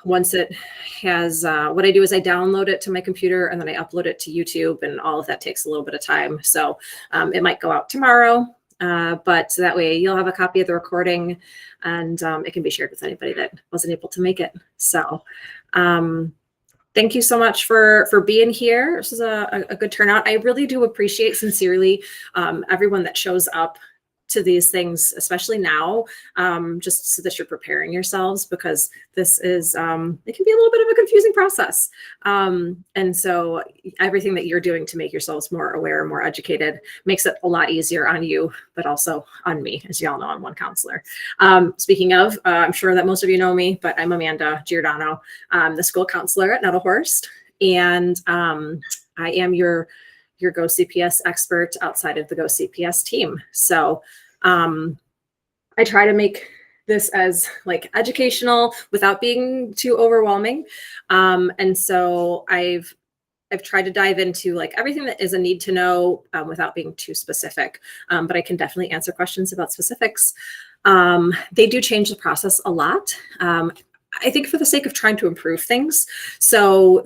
Once it has, what I do is I download it to my computer and then I upload it to YouTube, and all of that takes a little bit of time. So it might go out tomorrow, but that way you'll have a copy of the recording, and it can be shared with anybody that wasn't able to make it. So thank you so much for being here. This is a good turnout. I really do appreciate sincerely everyone that shows up to these things, especially now, just so that you're preparing yourselves, because this is, it can be a little bit of a confusing process. And so everything that you're doing to make yourselves more aware, more educated, makes it a lot easier on you, but also on me. As you all know, I'm one counselor. Speaking of, I'm sure that most of you know me, but I'm Amanda Giordano. I'm the school counselor at Nettlehurst, and I am your Go CPS expert outside of the Go CPS team. So I try to make this as like educational without being too overwhelming. And so I've tried to dive into like everything that is a need to know without being too specific, but I can definitely answer questions about specifics. They do change the process a lot. I think for the sake of trying to improve things. So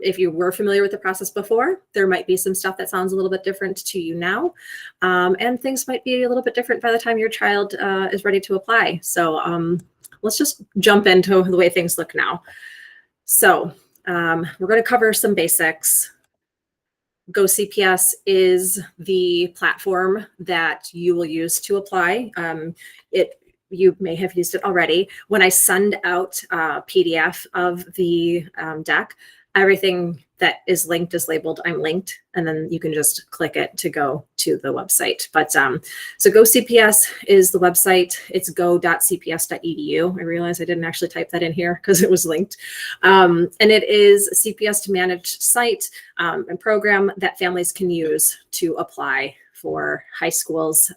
if you were familiar with the process before, there might be some stuff that sounds a little bit different to you now. And things might be a little bit different by the time your child is ready to apply. So let's just jump into the way things look now. So we're going to cover some basics. Go CPS is the platform that you will use to apply. You may have used it already. When I send out a PDF of the deck, everything that is linked is labeled I'm linked, and then you can just click it to go to the website. But so Go CPS is the website. It's go.cps.edu. I realize I didn't actually type that in here because it was linked. And it is a CPS to managed site and program that families can use to apply for high schools.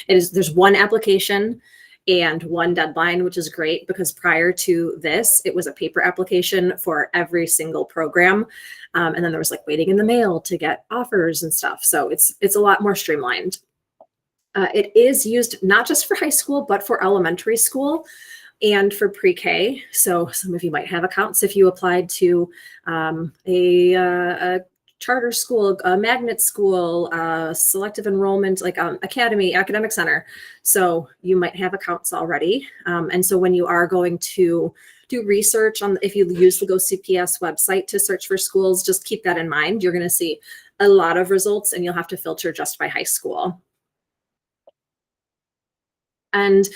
There's one application and one deadline, which is great because prior to this, it was a paper application for every single program. And then there was like waiting in the mail to get offers and stuff. So it's a lot more streamlined. It is used not just for high school, but for elementary school and for pre-K. So some of you might have accounts if you applied to a charter school, a magnet school, selective enrollment, like academy, academic center. So you might have accounts already. And so when you are going to do research on, if you use the Go CPS website to search for schools, just keep that in mind. You're going to see a lot of results and you'll have to filter just by high school. And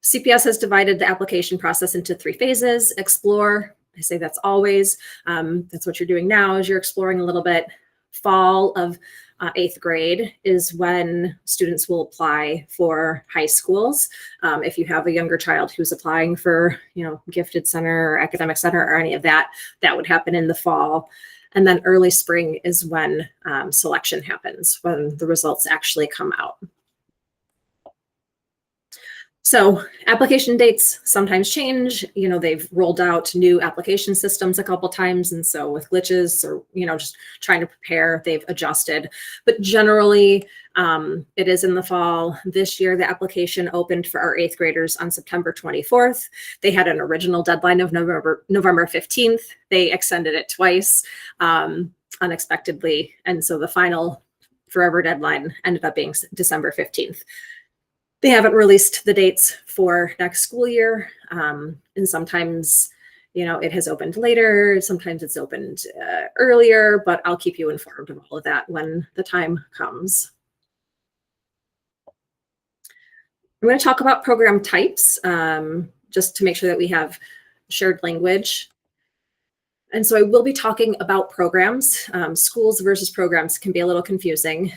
CPS has divided the application process into 3 phases: explore. I say that's always, that's what you're doing now is you're exploring a little bit. Fall of 8th grade is when students will apply for high schools. If you have a younger child who's applying for, gifted center or academic center or any of that, that would happen in the fall. And then early spring is when selection happens, when the results actually come out. So application dates sometimes change. They've rolled out new application systems a couple times. And so with glitches or, just trying to prepare, they've adjusted. But generally, it is in the fall. This year, the application opened for our 8th graders on September 24th. They had an original deadline of November 15th. They extended it twice unexpectedly. And so the final forever deadline ended up being December 15th. They haven't released the dates for next school year. And sometimes, it has opened later. Sometimes it's opened earlier, but I'll keep you informed of all of that when the time comes. I'm going to talk about program types just to make sure that we have shared language. And so I will be talking about programs. Schools versus programs can be a little confusing,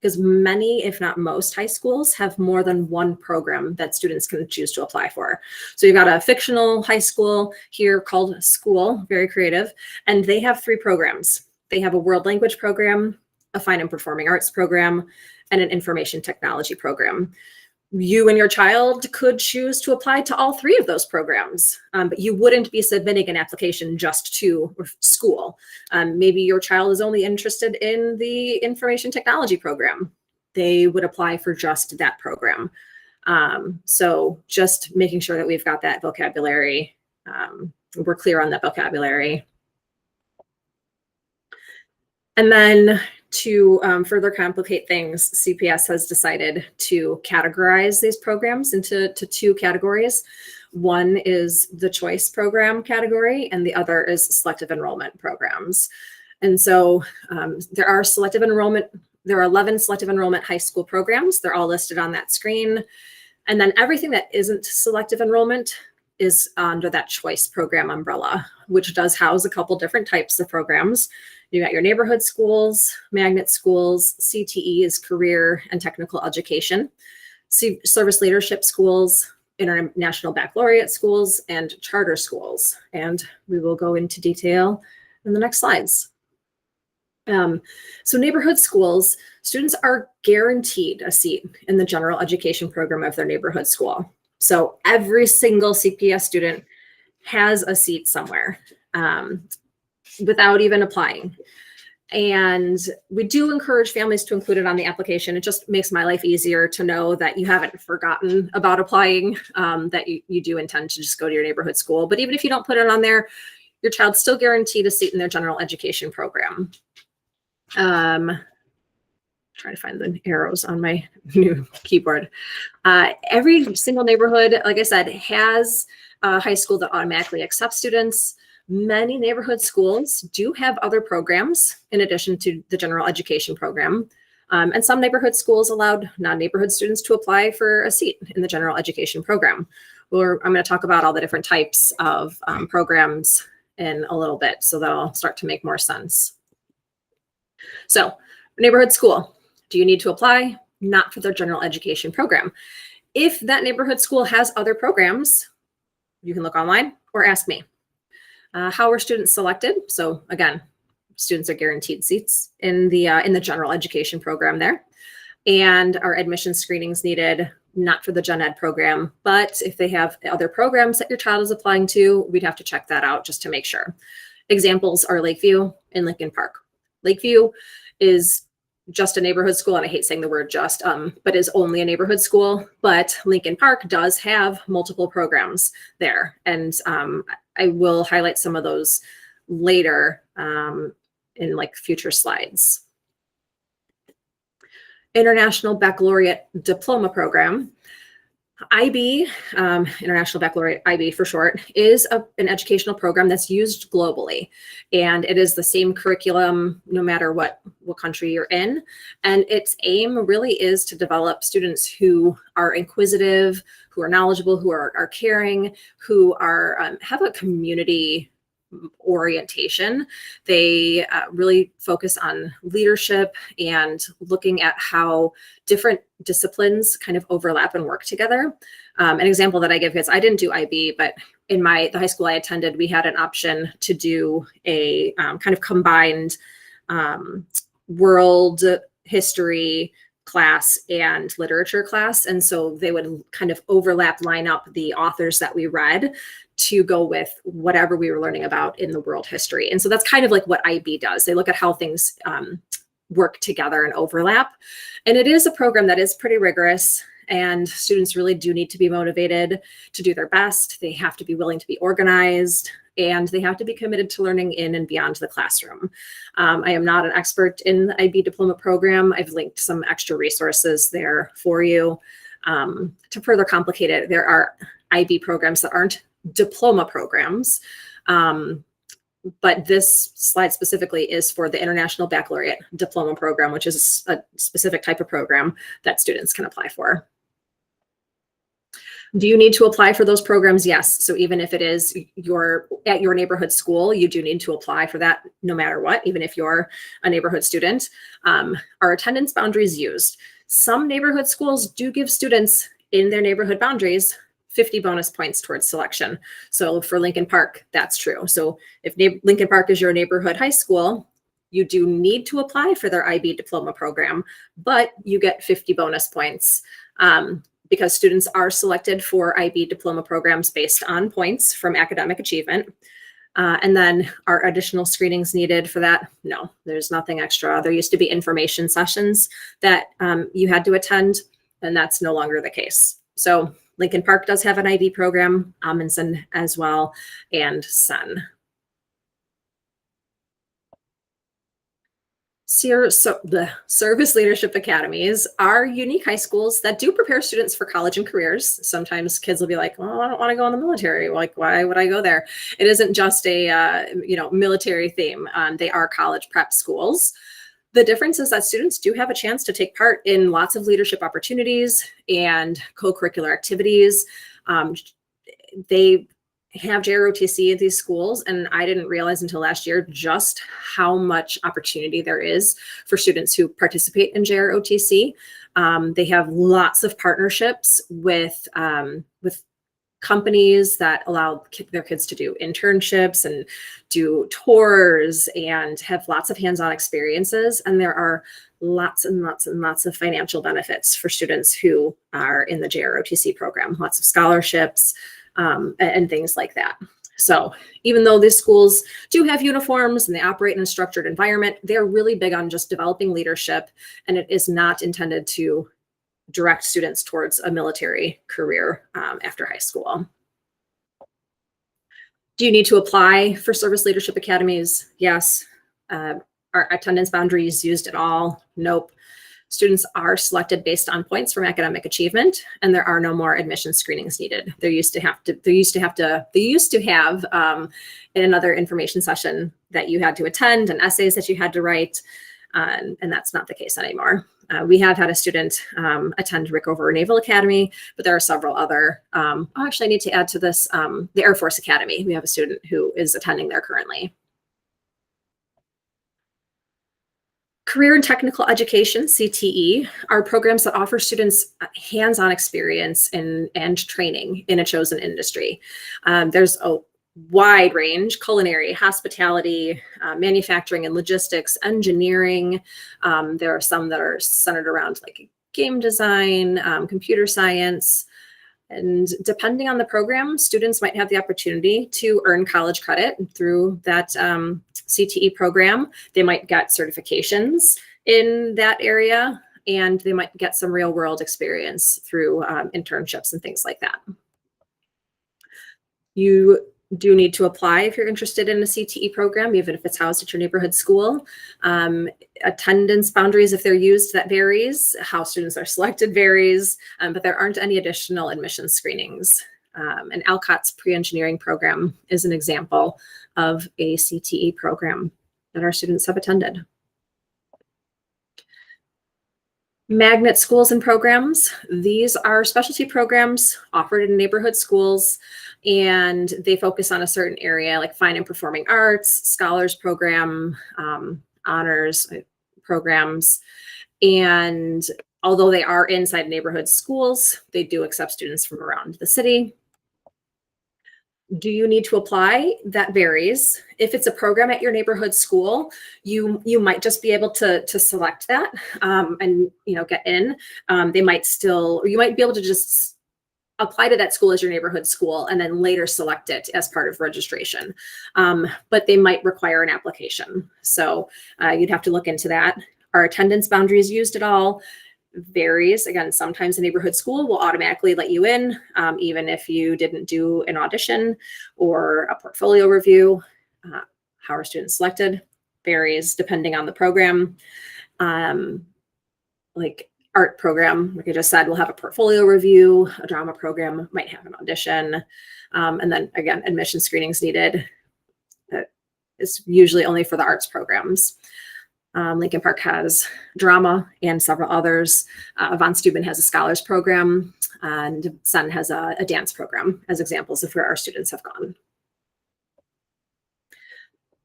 because many, if not most, high schools have more than one program that students can choose to apply for. So you've got a fictional high school here called School, very creative, and they have 3 programs. They have a world language program, a fine and performing arts program, and an information technology program. You and your child could choose to apply to all 3 of those programs, but you wouldn't be submitting an application just to school. Maybe your child is only interested in the information technology program. They would apply for just that program. So just making sure that we've got that vocabulary we're clear on that vocabulary. And then to further complicate things, CPS has decided to categorize these programs into two categories. One is the choice program category, and the other is selective enrollment programs. And so there are 11 selective enrollment high school programs. They're all listed on that screen. And then everything that isn't selective enrollment is under that choice program umbrella, which does house a couple different types of programs. You got your neighborhood schools, magnet schools, CTE is career and technical education, service leadership schools, international baccalaureate schools, and charter schools. And we will go into detail in the next slides. So neighborhood schools, students are guaranteed a seat in the general education program of their neighborhood school. So every single CPS student has a seat somewhere without even applying. And we do encourage families to include it on the application. It just makes my life easier to know that you haven't forgotten about applying, that you do intend to just go to your neighborhood school. But even if you don't put it on there, your child's still guaranteed a seat in their general education program. Trying to find the arrows on my new keyboard. Every single neighborhood, like I said, has a high school that automatically accepts students. Many neighborhood schools do have other programs in addition to the general education program. And some neighborhood schools allowed non-neighborhood students to apply for a seat in the general education program. I'm going to talk about all the different types of programs in a little bit, so that'll start to make more sense. So, neighborhood school, do you need to apply? Not for their general education program. If that neighborhood school has other programs, you can look online or ask me. How are students selected? So again, students are guaranteed seats in the general education program there. And our admission screenings needed, not for the gen ed program, but if they have other programs that your child is applying to, we'd have to check that out just to make sure. Examples are Lakeview and Lincoln Park. Lakeview is just a neighborhood school, and I hate saying the word just, but is only a neighborhood school. But Lincoln Park does have multiple programs there. And I will highlight some of those later in like future slides. International Baccalaureate Diploma Program. IB, International Baccalaureate, IB for short, is an educational program that's used globally. And it is the same curriculum no matter what country you're in. And its aim really is to develop students who are inquisitive, who are knowledgeable, who are caring, who are have a community orientation. They really focus on leadership and looking at how different disciplines kind of overlap and work together. An example that I give is I didn't do IB, but in the high school I attended, we had an option to do a kind of combined world history class and literature class. And so they would kind of line up the authors that we read to go with whatever we were learning about in the world history. And so that's kind of like what IB does. They look at how things work together and overlap. And it is a program that is pretty rigorous, and students really do need to be motivated to do their best. They have to be willing to be organized, and they have to be committed to learning in and beyond the classroom. I am not an expert in the IB diploma program. I've linked some extra resources there for you. To further complicate it, there are IB programs that aren't diploma programs, but this slide specifically is for the International Baccalaureate Diploma Program, which is a specific type of program that students can apply for. Do you need to apply for those programs? Yes. So even if it is at your neighborhood school, you do need to apply for that no matter what, even if you're a neighborhood student. Our attendance boundaries used. Some neighborhood schools do give students in their neighborhood boundaries 50 bonus points towards selection. So for Lincoln Park, that's true. So if Lincoln Park is your neighborhood high school, you do need to apply for their IB diploma program, but you get 50 bonus points because students are selected for IB diploma programs based on points from academic achievement. And then are additional screenings needed for that? No, there's nothing extra. There used to be information sessions that you had to attend, and that's no longer the case. So Lincoln Park does have an IB program, Amundsen as well, and Sun. So the service leadership academies are unique high schools that do prepare students for college and careers. Sometimes kids will be like, "Oh, I don't want to go in the military." Like, why would I go there? It isn't just a military theme. They are college prep schools. The difference is that students do have a chance to take part in lots of leadership opportunities and co-curricular activities. They have JROTC at these schools, and I didn't realize until last year just how much opportunity there is for students who participate in JROTC. They have lots of partnerships with companies that allow their kids to do internships and do tours and have lots of hands-on experiences. And there are lots and lots and lots of financial benefits for students who are in the JROTC program, lots of scholarships, and things like that. So even though these schools do have uniforms and they operate in a structured environment, they're really big on just developing leadership, and it is not intended to direct students towards a military career after high school. Do you need to apply for service leadership academies? Yes. Are attendance boundaries used at all? Nope. Students are selected based on points from academic achievement, and there are no more admission screenings needed. They used to have in another information session that you had to attend and essays that you had to write, and that's not the case anymore. We have had a student attend Rickover Naval Academy, but there are several other, actually I need to add to this, the Air Force Academy. We have a student who is attending there currently. Career and Technical Education, CTE, are programs that offer students hands-on experience and training in a chosen industry. There's a wide range: culinary, hospitality, manufacturing and logistics, engineering. There are some that are centered around like game design, computer science. And depending on the program, students might have the opportunity to earn college credit through that CTE program. They might get certifications in that area, and they might get some real world experience through internships and things like that. You do need to apply if you're interested in a CTE program, even if it's housed at your neighborhood school. Attendance boundaries, if they're used, that varies. How students are selected varies, but there aren't any additional admission screenings. And Alcott's pre-engineering program is an example of a CTE program that our students have attended. Magnet schools and programs. These are specialty programs offered in neighborhood schools, and they focus on a certain area like fine and performing arts, scholars program, honors programs. And although they are inside neighborhood schools, they do accept students from around the city. Do you need to apply? That varies. If it's a program at your neighborhood school, you might just be able to select that and get in. They might still, or you might be able to just apply to that school as your neighborhood school and then later select it as part of registration. But they might require an application. So you'd have to look into that. Are attendance boundaries used at all? Varies. Again, sometimes the neighborhood school will automatically let you in, even if you didn't do an audition or a portfolio review. How are students selected? Varies depending on the program. Like art program, like I just said, we'll have a portfolio review. A drama program might have an audition. And then again, admission screenings needed. It's usually only for the arts programs. Lincoln Park has drama and several others. Von Steuben has a scholars program, and Sun has a dance program as examples of where our students have gone.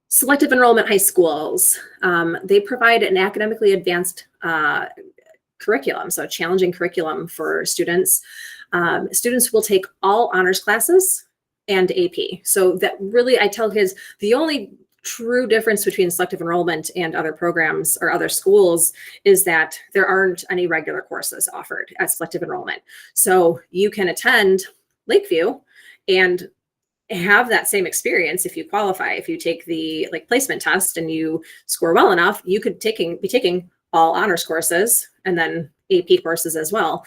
Selective enrollment high schools. They provide an academically advanced curriculum, so a challenging curriculum for students. Students will take all honors classes and AP. So that really, I tell kids, the only true difference between selective enrollment and other programs or other schools is that there aren't any regular courses offered at selective enrollment. So you can attend Lakeview and have that same experience if you qualify. If you take the placement test and you score well enough, you could be taking all honors courses and then AP courses as well.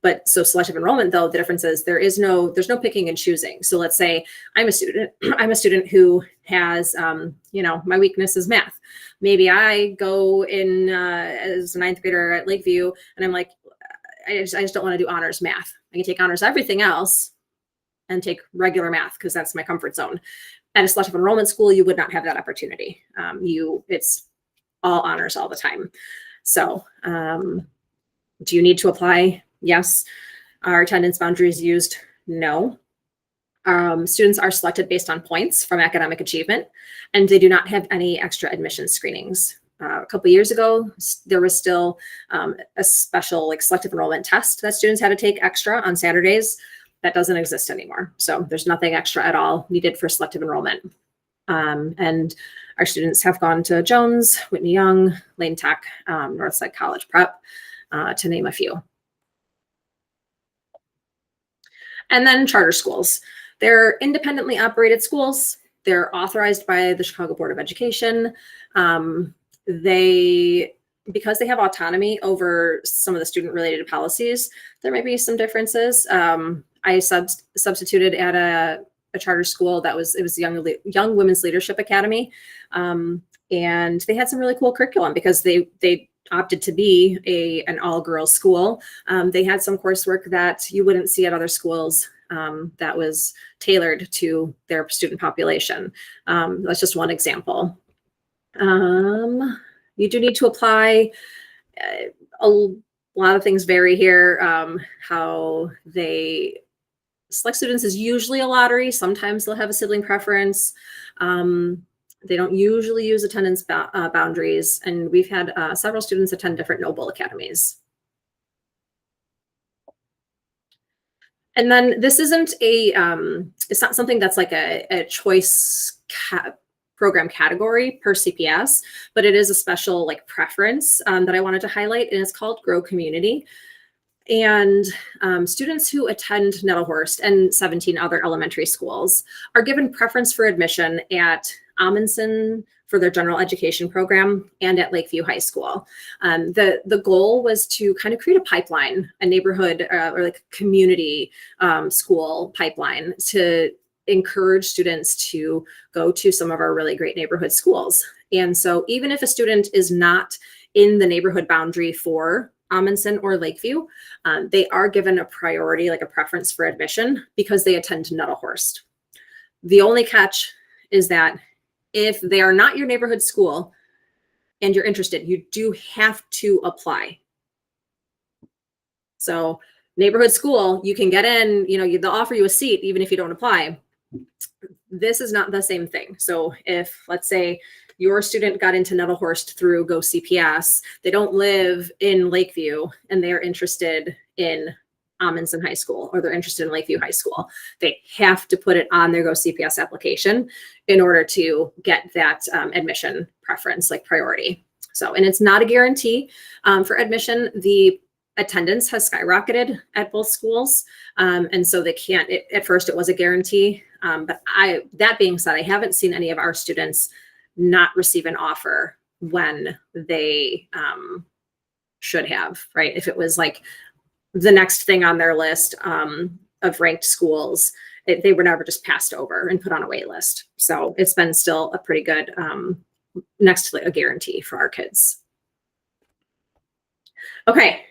But so selective enrollment, though, the difference is there's no picking and choosing. So let's say I'm a student, I'm a student who has, my weakness is math. Maybe I go in as a ninth grader at Lakeview, and I'm like, I just don't want to do honors math. I can take honors everything else and take regular math because that's my comfort zone. At a selective enrollment school, you would not have that opportunity. It's all honors all the time. So do you need to apply? Yes. Are attendance boundaries used? No. Students are selected based on points from academic achievement, and they do not have any extra admission screenings. A couple of years ago, there was still a special selective enrollment test that students had to take extra on Saturdays. That doesn't exist anymore. So there's nothing extra at all needed for selective enrollment. And our students have gone to Jones, Whitney Young, Lane Tech, Northside College Prep, to name a few. And then charter schools. They're independently operated schools. They're authorized by the Chicago Board of Education. Because they have autonomy over some of the student-related policies, there may be some differences. I substituted at a charter school it was Young Women's Leadership Academy, and they had some really cool curriculum because they opted to be an all-girls school. They had some coursework that you wouldn't see at other schools that was tailored to their student population. That's just one example. You do need to apply. A lot of things vary here. How they select students is usually a lottery. Sometimes they'll have a sibling preference. They don't usually use attendance boundaries. And we've had several students attend different Noble academies. And then this isn't it's not something that's like a choice program category per CPS, but it is a special preference that I wanted to highlight, and it's called Grow Community. And students who attend Nettlehurst and 17 other elementary schools are given preference for admission at Amundsen for their general education program and at Lakeview High School. The goal was to kind of create a pipeline, a neighborhood or community school pipeline to encourage students to go to some of our really great neighborhood schools. And so even if a student is not in the neighborhood boundary for Amundsen or Lakeview, they are given a priority, a preference for admission because they attend Nettlehurst. The only catch is that if they are not your neighborhood school and you're interested, you do have to apply. So neighborhood school, you can get in, they'll offer you a seat even if you don't apply. This is not the same thing. So if, let's say, your student got into Nettlehurst through Go CPS, they don't live in Lakeview and they are interested in Amundsen High School, or they're interested in Lakeview High School, they have to put it on their Go CPS application in order to get that admission preference, priority. So, and it's not a guarantee for admission. The attendance has skyrocketed at both schools. And so they can't, at first it was a guarantee. But that being said, I haven't seen any of our students not receive an offer when they should have, right? If it was the next thing on their list of ranked schools, they were never just passed over and put on a wait list. So it's been still a pretty good, next to a guarantee for our kids. Okay,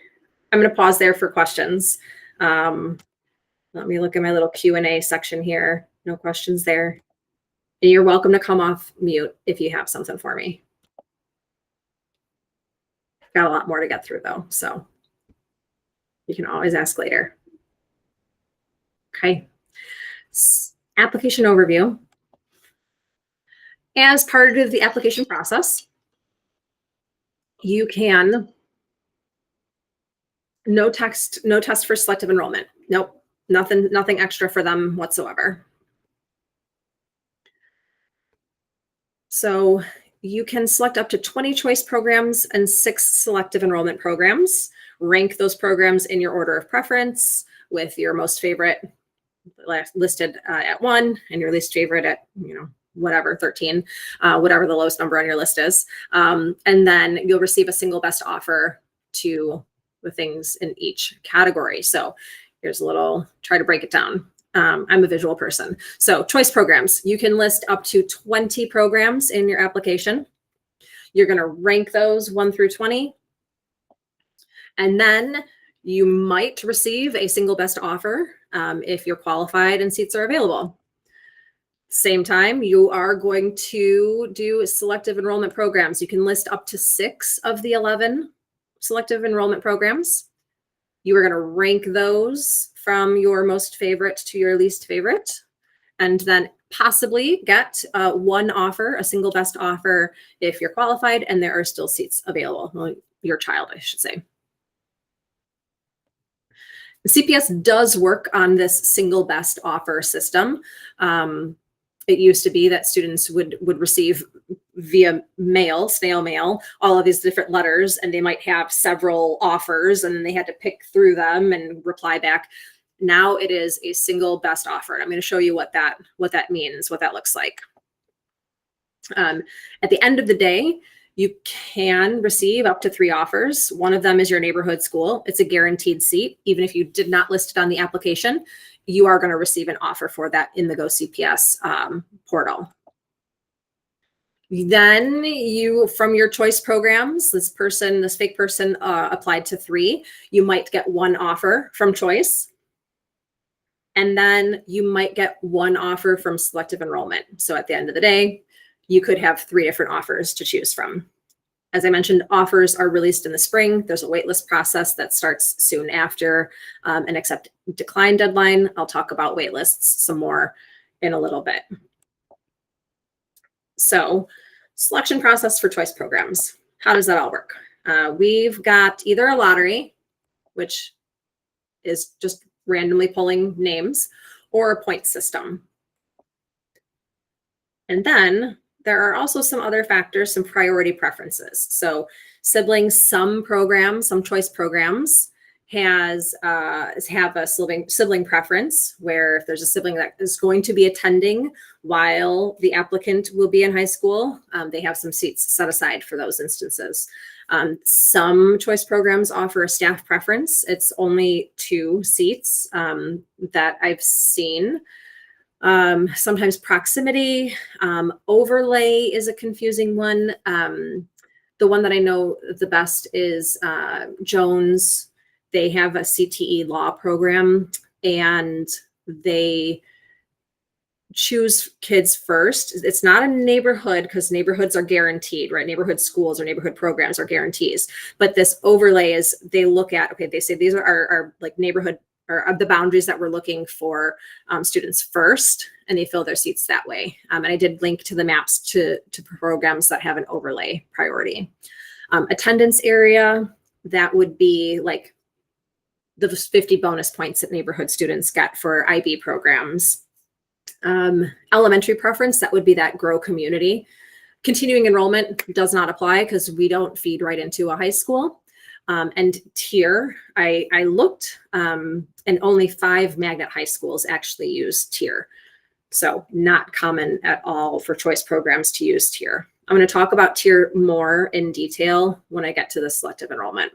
I'm going to pause there for questions. Let me look at my little Q&A section here. No questions there. And you're welcome to come off mute if you have something for me. Got a lot more to get through though, so you can always ask later. Okay. Application overview. As part of the application process, you can no test for selective enrollment. Nope, nothing extra for them whatsoever. So you can select up to 20 choice programs and 6 selective enrollment programs. Rank those programs in your order of preference, with your most favorite listed at 1 and your least favorite at, whatever, 13, whatever the lowest number on your list is. And then you'll receive a single best offer to the things in each category. So here's a little, try to break it down. I'm a visual person. So choice programs, you can list up to 20 programs in your application. You're going to rank those 1 through 20. And then you might receive a single best offer if you're qualified and seats are available. Same time, you are going to do selective enrollment programs. You can list up to 6 of the 11 selective enrollment programs. You are going to rank those from your most favorite to your least favorite, and then possibly get one offer, a single best offer, if you're qualified and there are still seats available. Well, your child, I should say. The CPS does work on this single best offer system. It used to be that students would receive via mail, snail mail, all of these different letters, and they might have several offers, and then they had to pick through them and reply back. Now it is a single best offer. And I'm going to show you what that means, what that looks like. At the end of the day, you can receive up to 3 offers. One of them is your neighborhood school. It's a guaranteed seat. Even if you did not list it on the application, you are going to receive an offer for that in the GoCPS portal. Then you, from your choice programs, this fake person applied to 3, you might get 1 offer from choice. And then you might get 1 offer from selective enrollment. So at the end of the day, you could have 3 different offers to choose from. As I mentioned, offers are released in the spring. There's a waitlist process that starts soon after an accept decline deadline. I'll talk about waitlists some more in a little bit. So selection process for choice programs. How does that all work? We've got either a lottery, which is just randomly pulling names, or a point system. And then there are also some other factors, some priority preferences. So siblings, some choice programs have a sibling preference, where if there's a sibling that is going to be attending while the applicant will be in high school, they have some seats set aside for those instances. Some choice programs offer a staff preference. It's only 2 seats that I've seen. Sometimes proximity, overlay is a confusing one. The one that I know the best is Jones. They have a CTE law program, and they choose kids first. It's not a neighborhood, because neighborhoods are guaranteed, right? Neighborhood schools or neighborhood programs are guarantees. But this overlay is, they look at, okay, they say these are like neighborhood, or the boundaries that we're looking for students first, and they fill their seats that way. And I did link to the maps to programs that have an overlay priority. Attendance area, that would be like the 50 bonus points that neighborhood students get for IB programs. Elementary preference, that would be that grow community. Continuing enrollment does not apply because we don't feed right into a high school. And tier, I looked, and only 5 magnet high schools actually use tier. So not common at all for choice programs to use tier. I'm going to talk about tier more in detail when I get to the selective enrollment.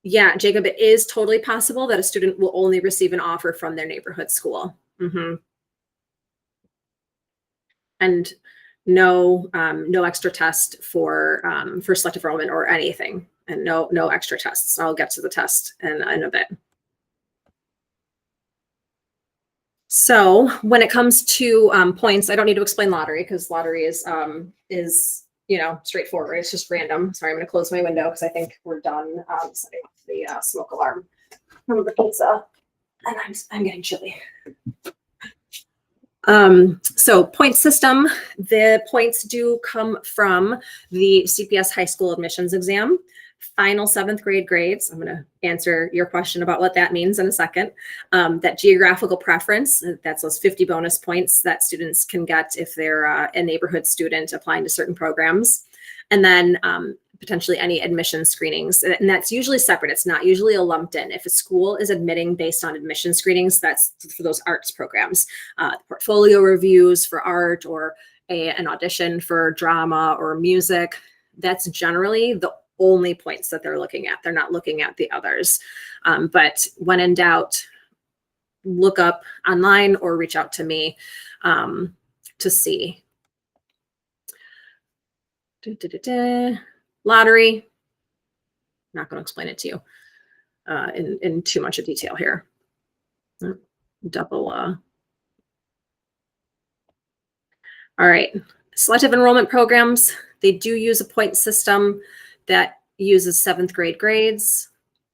Yeah, Jacob, it is totally possible that a student will only receive an offer from their neighborhood school. And no extra test for selective enrollment or anything, and no extra tests. I'll get to the test in a bit. So when it comes to points, I don't need to explain lottery, because lottery is straightforward. Right? It's just random. Sorry, I'm going to close my window because I think we're done setting off the smoke alarm from the pizza, and I'm getting chilly. So point system, the points do come from the CPS high school admissions exam, final 7th grade grades. I'm going to answer your question about what that means in a second. That geographical preference, that's those 50 bonus points that students can get if they're a neighborhood student applying to certain programs. And then potentially any admission screenings. And that's usually separate. It's not usually a lumped in. If a school is admitting based on admission screenings, that's for those arts programs, portfolio reviews for art, or an audition for drama or music. that's generally the only points that they're looking at. They're not looking at the others. But when in doubt, look up online or reach out to me to see. Lottery. Not going to explain it to you in too much of detail here. Double. All right. Selective enrollment programs, they do use a point system that uses 7th grade grades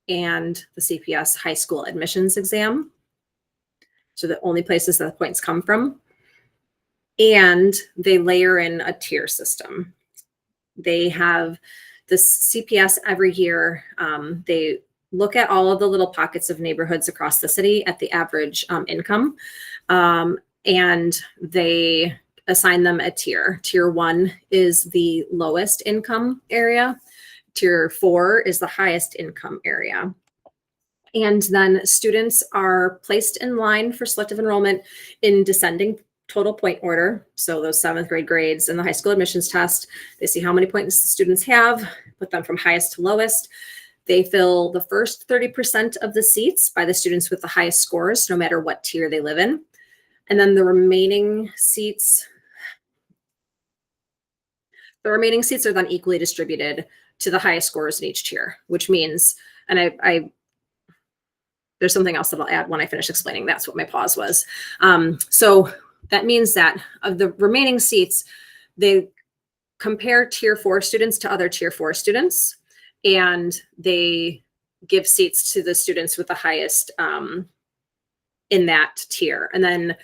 and the CPS high school admissions exam. So the only places that the points come from. And they layer in a tier system. They have this CPS every year. They look at all of the little pockets of neighborhoods across the city at the average income. And they assign them a tier. Tier 1 is the lowest income area. Tier 4 is the highest income area. And then students are placed in line for selective enrollment in descending total point order. So those 7th grade grades and the high school admissions test, they see how many points the students have, put them from highest to lowest. They fill the first 30% of the seats by the students with the highest scores, no matter what tier they live in. And then the remaining seats are then equally distributed to the highest scores in each tier, which means, and there's something else that I'll add when I finish explaining. That's what my pause was. So that means that of the remaining seats, they compare tier 4 students to other tier 4 students, and they give seats to the students with the highest in that tier. And then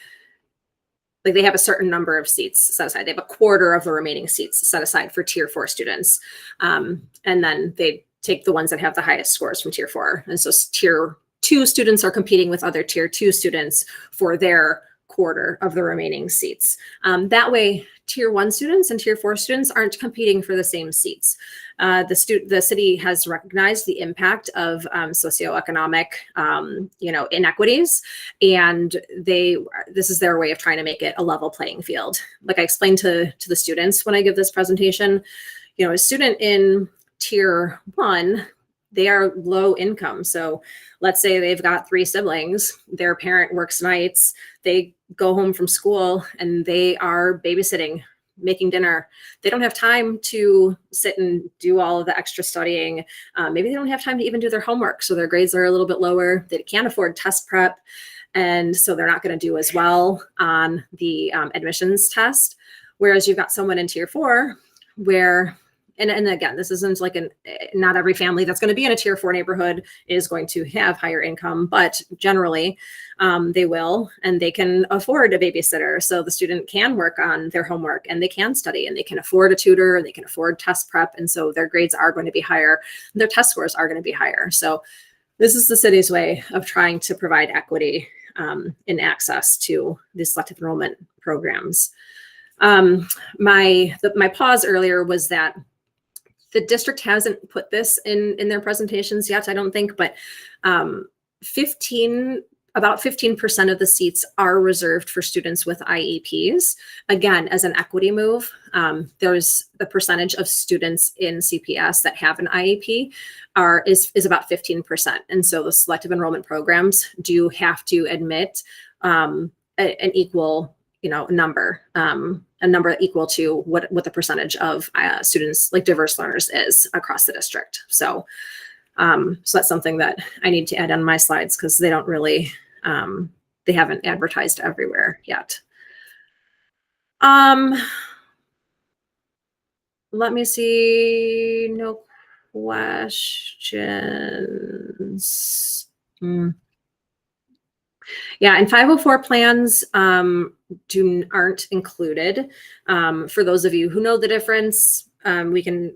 like they have a certain number of seats set aside. They have a quarter of the remaining seats set aside for tier 4 students. And then they take the ones that have the highest scores from tier 4. And so tier 2 students are competing with other tier 2 students for their quarter of the remaining seats. That way, tier 1 students and tier 4 students aren't competing for the same seats. The city has recognized the impact of socioeconomic, inequities, and this is their way of trying to make it a level playing field. Like I explained to the students when I give this presentation, a student in tier 1, they are low income. So let's say they've got 3 siblings, their parent works nights, they go home from school and they are babysitting, making dinner. They don't have time to sit and do all of the extra studying. Maybe they don't have time to even do their homework. So their grades are a little bit lower. They can't afford test prep. And so they're not going to do as well on the admissions test. Whereas you've got someone in tier 4 where, and again, this isn't like not every family that's going to be in a tier 4 neighborhood is going to have higher income, but generally they will, and they can afford a babysitter. So the student can work on their homework and they can study and they can afford a tutor and they can afford test prep. And so their grades are going to be higher. Their test scores are going to be higher. So this is the city's way of trying to provide equity in access to the selective enrollment programs. My pause earlier was that the district hasn't put this in their presentations yet, I don't think, but about 15% of the seats are reserved for students with IEPs. Again, as an equity move, there's the percentage of students in CPS that have an IEP is about 15%. And so the selective enrollment programs do have to admit an equal number, a number equal to what the percentage of students, like diverse learners, is across the district. So that's something that I need to add on my slides because they don't really, they haven't advertised everywhere yet. Let me see, no questions. Yeah, and 504 plans aren't included. For those of you who know the difference, we can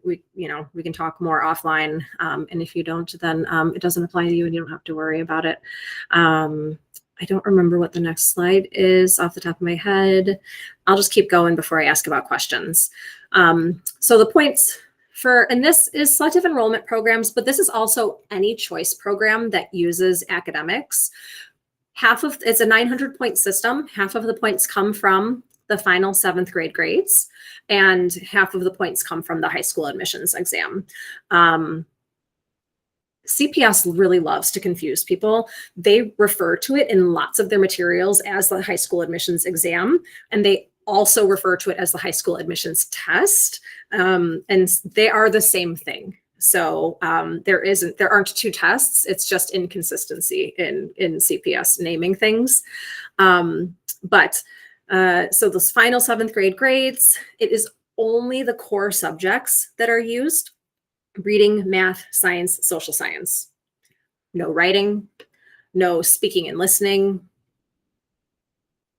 talk more offline. And if you don't, then it doesn't apply to you and you don't have to worry about it. I don't remember what the next slide is off the top of my head. I'll just keep going before I ask about questions. So the points and this is selective enrollment programs, but this is also any choice program that uses academics. It's a 900 point system. Half of the points come from the final 7th grade grades, and half of the points come from the high school admissions exam. CPS really loves to confuse people. They refer to it in lots of their materials as the high school admissions exam, and they also refer to it as the high school admissions test, and they are the same thing. So there aren't two tests. It's just inconsistency in CPS naming things. So those final 7th grade grades, it is only the core subjects that are used: reading, math, science, social science. No writing, no speaking and listening,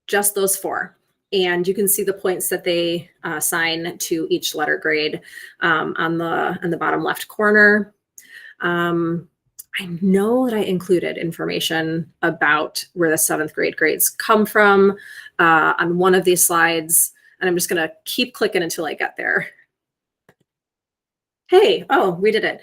just those 4. And you can see the points that they assign to each letter grade on the bottom left corner. I know that I included information about where the 7th grade grades come from on one of these slides, and I'm just going to keep clicking until I get there. Hey, oh, we did it.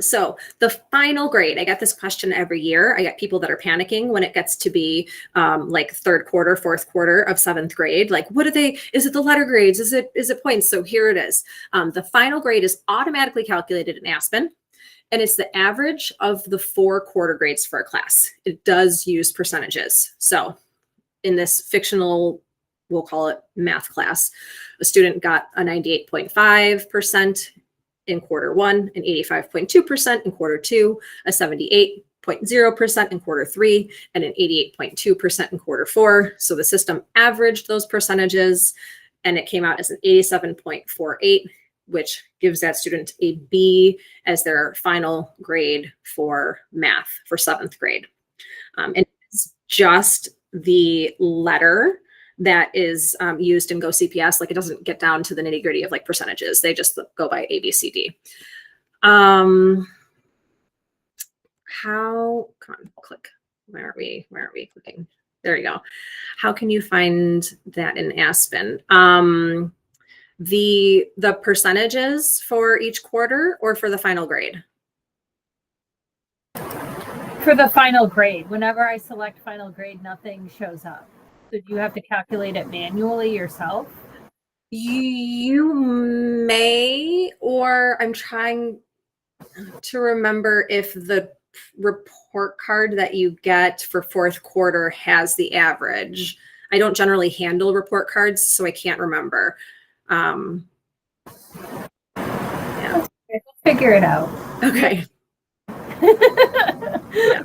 So the final grade, I get this question every year. I get people that are panicking when it gets to be like 3rd quarter, 4th quarter of 7th grade. Like, what are they? Is it the letter grades? Is it points? So here it is. The final grade is automatically calculated in Aspen, and it's the average of the 4 quarter grades for a class. It does use percentages. So in this fictional, we'll call it math class, a student got a 98.5% in quarter 1, an 85.2% in quarter 2, a 78.0% in quarter 3, and an 88.2% in quarter 4. So the system averaged those percentages, and it came out as an 87.48, which gives that student a B as their final grade for math for 7th grade. And it's just the letter that is used in Go CPS. Like, it doesn't get down to the nitty gritty of like percentages. They just go by A, B, C, D. Come on, click. Where are we clicking? There you go. How can you find that in Aspen? The percentages for each quarter or for the final grade? For the final grade. Whenever I select final grade, nothing shows up. So do you have to calculate it manually yourself? You may, or I'm trying to remember if the report card that you get for 4th quarter has the average. I don't generally handle report cards, so I can't remember. Yeah. We'll figure it out. Okay. Yeah.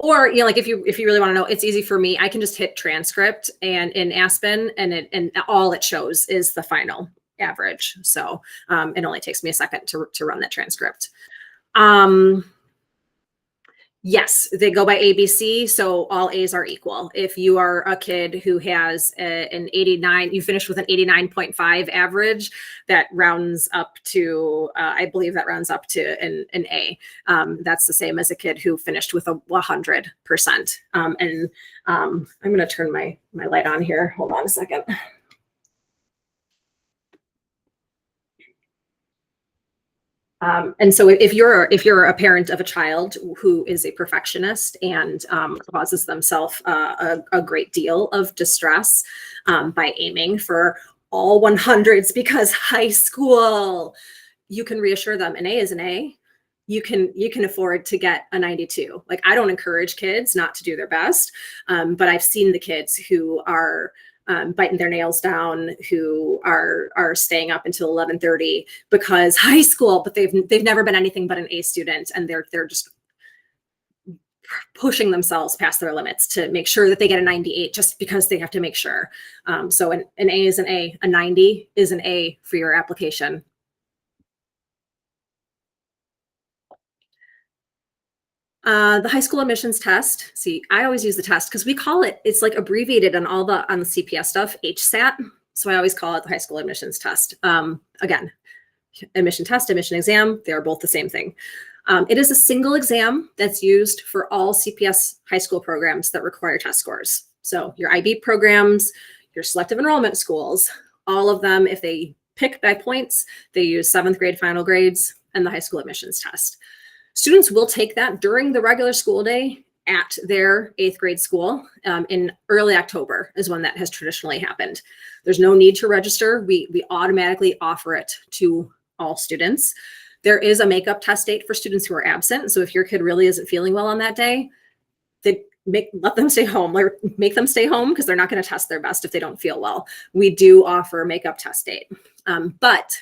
Or, you know, like if you really want to know, it's easy for me. I can just hit transcript and in Aspen, and all it shows is the final average. So it only takes me a second to run that transcript. Yes, they go by ABC, so all A's are equal. If you are a kid who has an 89, you finished with an 89.5 average, that rounds up to, I believe that rounds up to an A. That's the same as a kid who finished with a 100%. And I'm going to turn my light on here. Hold on a second. And so if you're a parent of a child who is a perfectionist and causes themselves a great deal of distress by aiming for all 100s, because high school, you can reassure them an A is an A. You can afford to get a 92. Like, I don't encourage kids not to do their best, but I've seen the kids who are biting their nails down, who are staying up until 11:30 because high school, but they've never been anything but an A student, and they're just pushing themselves past their limits to make sure that they get a 98 just because they have to make sure. So an A is an A, a 90 is an A for your application. The high school admissions test. See, I always use the test because we call it's like abbreviated on the CPS stuff, HSAT. So I always call it the high school admissions test. Again, admission test, admission exam, they're both the same thing. It is a single exam that's used for all CPS high school programs that require test scores. So your IB programs, your selective enrollment schools, all of them, if they pick by points, they use 7th grade final grades and the high school admissions test. Students will take that during the regular school day at their 8th grade school in early October is when that has traditionally happened. There's no need to register. We automatically offer it to all students. There is a makeup test date for students who are absent. So if your kid really isn't feeling well on that day, let them stay home, or make them stay home, because they're not going to test their best if they don't feel well. We do offer a makeup test date. But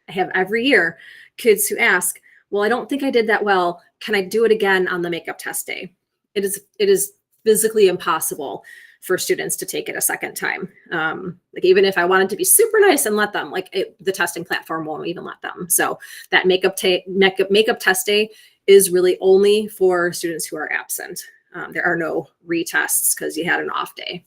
I have every year kids who ask, well, I don't think I did that well. Can I do it again on the makeup test day? It is physically impossible for students to take it a second time. Like, even if I wanted to be super nice and let them, the testing platform won't even let them. So that makeup test day is really only for students who are absent. There are no retests because you had an off day.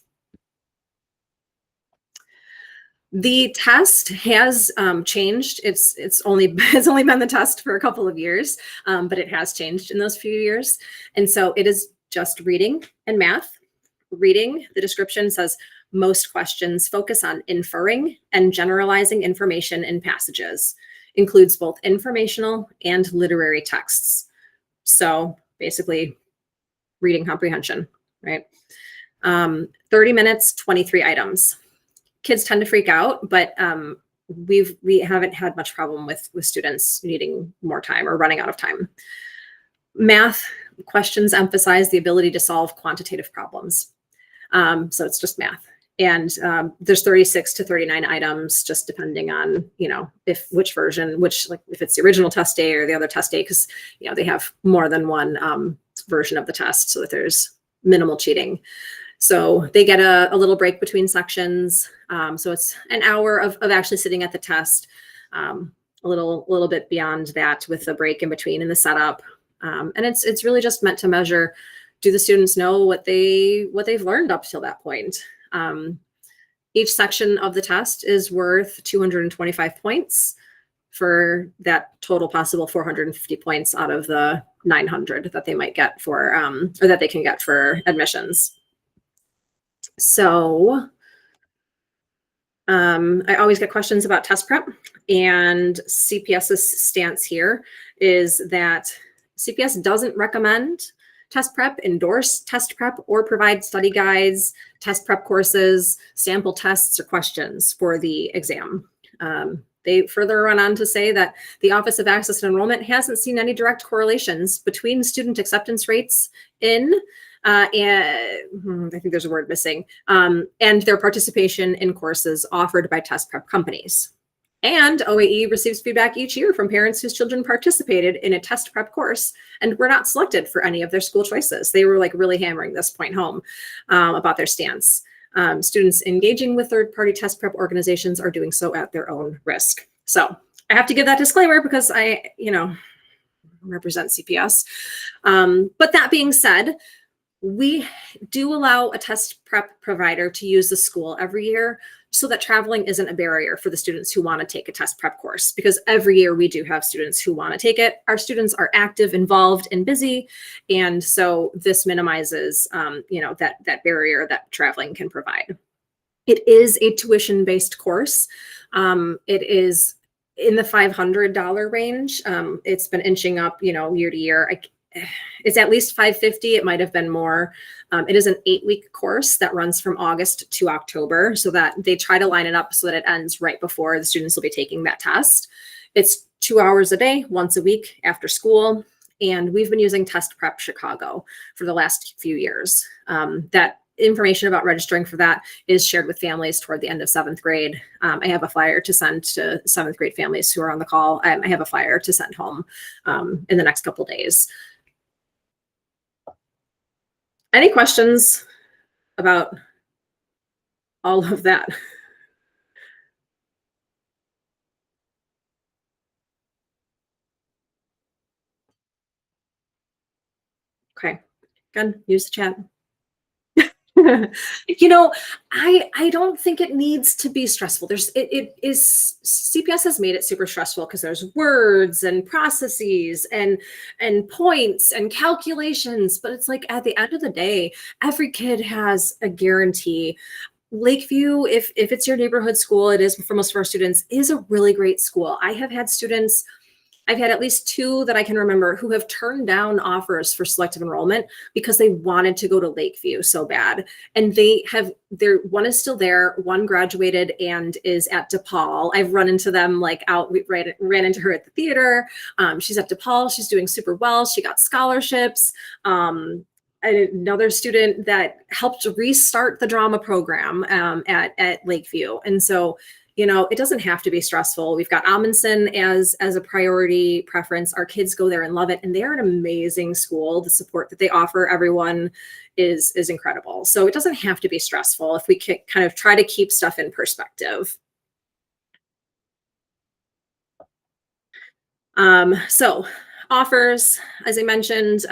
The test has changed. It's only been the test for a couple of years, but it has changed in those few years. And so it is just reading and math. Reading, the description says most questions focus on inferring and generalizing information in passages. Includes both informational and literary texts. So basically, reading comprehension, right? 30 minutes, 23 items. Kids tend to freak out, but we haven't had much problem with students needing more time or running out of time. Math questions emphasize the ability to solve quantitative problems. So it's just math. And there's 36 to 39 items, just depending on, which version, if it's the original test day or the other test day, because, they have more than one version of the test, so that there's minimal cheating. So they get a little break between sections. So it's an hour of actually sitting at the test, a little bit beyond that with the break in between and the setup. And it's really just meant to measure, do the students know what they've learned up till that point? Each section of the test is worth 225 points for that total possible 450 points out of the 900 that they might get for, or that they can get for admissions. So I always get questions about test prep, and CPS's stance here is that CPS doesn't recommend test prep, endorse test prep, or provide study guides, test prep courses, sample tests, or questions for the exam. They further run on to say that the Office of Access and Enrollment hasn't seen any direct correlations between student acceptance rates and I think there's a word missing, and their participation in courses offered by test prep companies. And OAE receives feedback each year from parents whose children participated in a test prep course and were not selected for any of their school choices. They were really hammering this point home about their stance. Students engaging with third-party test prep organizations are doing so at their own risk. So I have to give that disclaimer because I, represent CPS. But that being said, we do allow a test prep provider to use the school every year so that traveling isn't a barrier for the students who want to take a test prep course, because every year we do have students who want to take it. Our students are active, involved, and busy. And so this minimizes, that barrier that traveling can provide. It is a tuition-based course. It is in the $500 range. It's been inching up, year to year. It's at least $550. It might have been more. It is an 8-week course that runs from August to October, so that they try to line it up so that it ends right before the students will be taking that test. It's 2 hours a day, once a week after school. And we've been using Test Prep Chicago for the last few years. That information about registering for that is shared with families toward the end of 7th grade. I have a flyer to send to 7th grade families who are on the call. I have a flyer to send home in the next couple days. Any questions about all of that? Okay, good. Use the chat. I don't think it needs to be stressful. CPS has made it super stressful because there's words and processes and points and calculations, but it's like at the end of the day, every kid has a guarantee. Lakeview, if it's your neighborhood school, it is for most of our students, is a really great school. I have had students I've had at least 2 that I can remember who have turned down offers for selective enrollment because they wanted to go to Lakeview so bad. And one is still there, one graduated and is at DePaul. I've run into them like out, we ran into her at the theater. She's at DePaul, she's doing super well. She got scholarships. Another student that helped restart the drama program at Lakeview. And so, it doesn't have to be stressful. We've got Amundsen as a priority preference. Our kids go there and love it. And they're an amazing school. The support that they offer everyone is incredible. So it doesn't have to be stressful if we can kind of try to keep stuff in perspective. So offers, as I mentioned,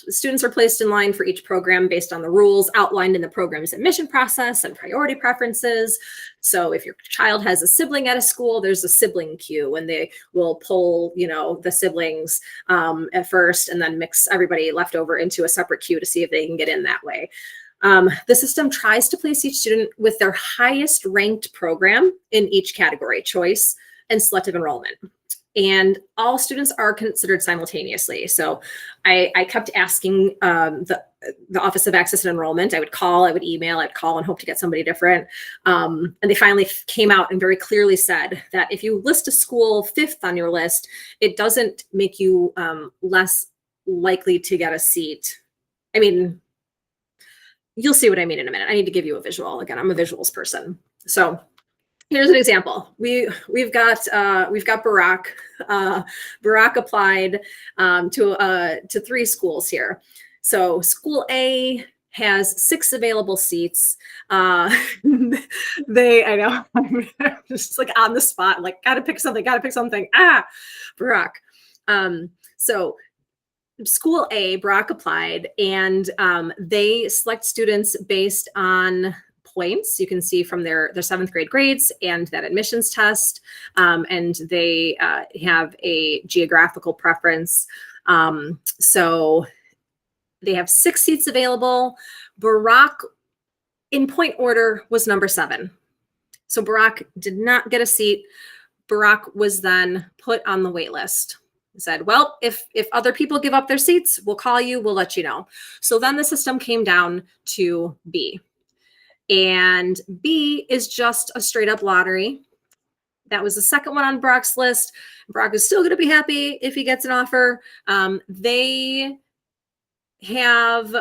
students are placed in line for each program based on the rules outlined in the program's admission process and priority preferences. So if your child has a sibling at a school, there's a sibling queue, and they will pull, the siblings at first and then mix everybody left over into a separate queue to see if they can get in that way. The system tries to place each student with their highest ranked program in each category: choice and selective enrollment. And all students are considered simultaneously. So I kept asking the Office of Access and Enrollment. I would call, I would email, I'd call and hope to get somebody different. And they finally came out and very clearly said that if you list a school 5th on your list, it doesn't make you less likely to get a seat. I mean, you'll see what I mean in a minute. I need to give you a visual. Again, I'm a visuals person. So here's an example. We've got Barack. Barack applied to 3 schools here. So school A has 6 available seats. I know, I'm just like on the spot, like gotta pick something. Barack. So school A, Barack applied, and they select students based on points. You can see from their 7th grade grades and that admissions test, and they have a geographical preference. So they have 6 seats available. Barack, in point order, was number 7. So Barack did not get a seat. Barack was then put on the wait list. Said, well, if other people give up their seats, we'll call you, we'll let you know. So then the system came down to B. And B is just a straight up lottery. That was the second one on Barack's list. Barack is still going to be happy if he gets an offer. They have,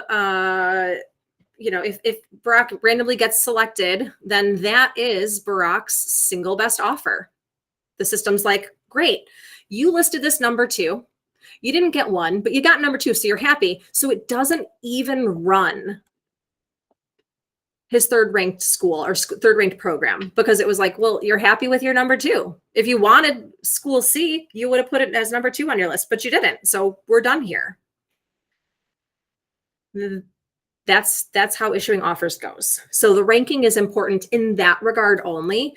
if Barack randomly gets selected, then that is Barack's single best offer. The system's like, great, you listed this number 2. You didn't get 1, but you got number 2, so you're happy. So it doesn't even run his 3rd ranked school or 3rd ranked program, because it was like, well, you're happy with your number 2. If you wanted school C, you would have put it as number 2 on your list, but you didn't. So we're done here. That's how issuing offers goes. So the ranking is important in that regard only.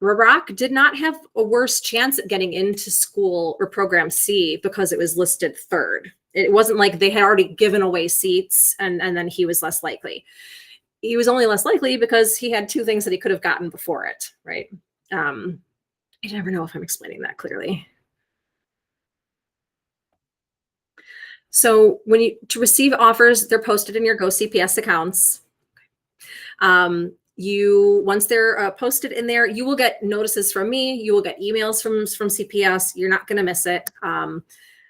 Barack did not have a worse chance at getting into school or program C because it was listed 3rd. It wasn't like they had already given away seats and then he was less likely. He was only less likely because he had 2 things that he could have gotten before it, right? I never know if I'm explaining that clearly. So to receive offers, they're posted in your Go CPS accounts. Once they're posted in there, you will get notices from me. You will get emails from CPS. You're not going to miss it.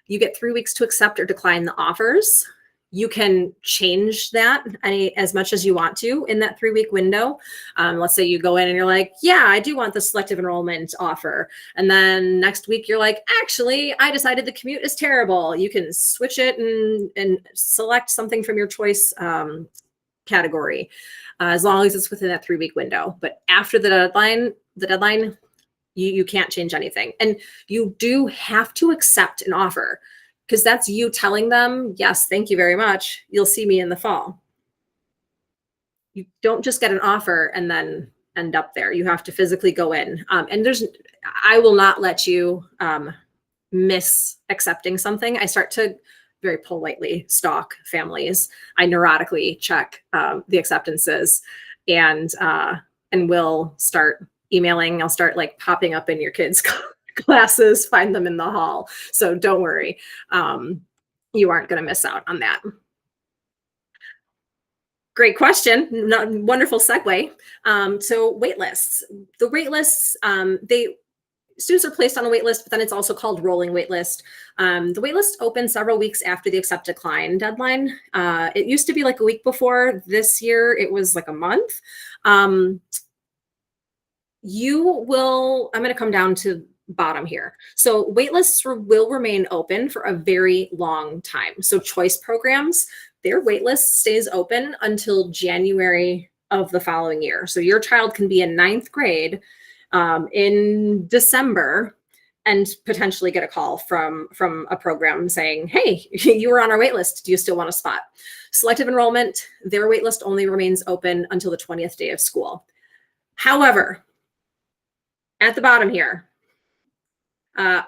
You get 3 weeks to accept or decline the offers. You can change that as much as you want to in that 3-week window. Let's say you go in and you're like, yeah, I do want the selective enrollment offer. And then next week you're like, actually, I decided the commute is terrible. You can switch it and select something from your choice category, as long as it's within that 3-week window. But after the deadline, you can't change anything. And you do have to accept an offer, because that's you telling them, yes, thank you very much. You'll see me in the fall. You don't just get an offer and then end up there. You have to physically go in. And I will not let you miss accepting something. I start to very politely stalk families. I neurotically check the acceptances and will start emailing. I'll start like popping up in your kids' classes, find them in the hall. So don't worry. You aren't going to miss out on that. Great question. Wonderful segue. So wait lists. The wait lists, students are placed on a wait list, but then it's also called rolling wait list. The wait list opens several weeks after the accept decline deadline. It used to be like a week before. This year, it was like a month. I'm going to come down to bottom here. So wait lists will remain open for a very long time. So choice programs, their wait list stays open until January of the following year. So your child can be in 9th grade in December and potentially get a call from a program saying, hey, you were on our wait list. Do you still want a spot? Selective enrollment, their wait list only remains open until the 20th day of school. However, at the bottom here,